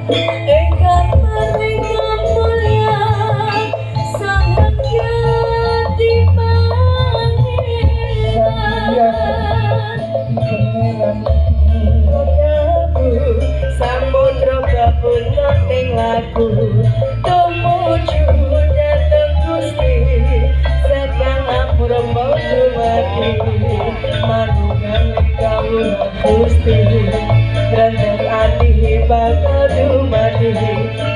Engkau merdeka mulia sangat di pangeran samudra babuna ning lagu tumuju dhateng Gusti Sedang apura padha mati manungan kawula Gusti Grandel ati bakal dumati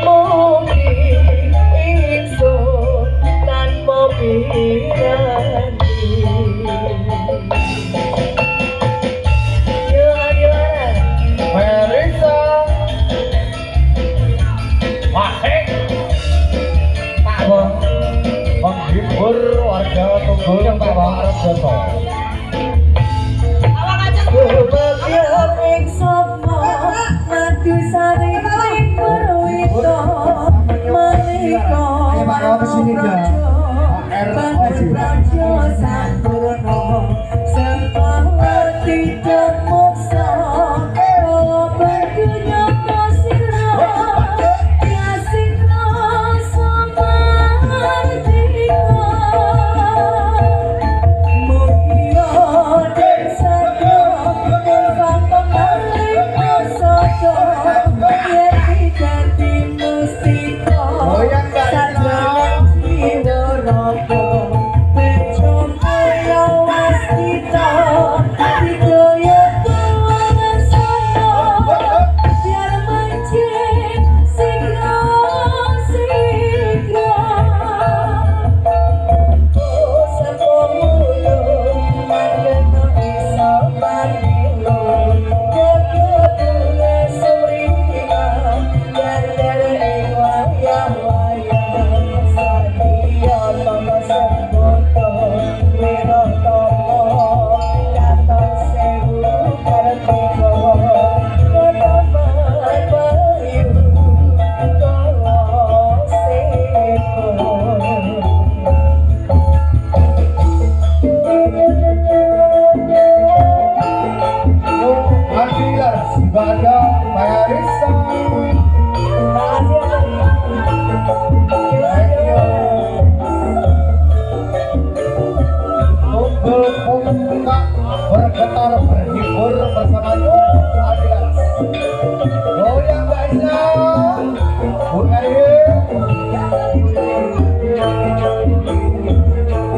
mugi ingsun tanpa piranti. Marisa Wahek Pak Wong menghibur warga Tunggul yang Pak Wong Arab Joso Bahagia ing sapa madu sari ing Purwito menika Raja Sampurna Sempawati Moksa Berdunya Kasira Kasira Samartika Mugia dan Sadya Devang Pemalik Soto Yeti Jati Mustika Sadya Jiwa Roko Mencoba Yawas kita Hidayah Tuhan Soto Biar mencik Sigra Sepemulo Mandano Isa Marilo Kebule Surina Gandara Waya Sadia Mama Semboto Wirotomo Katon Sewu Kartiko Kodoman Bayu Kolo Sepo Adilar Sibaga Marisa Tunggul Pungka bergetar berhibur bersama Adilar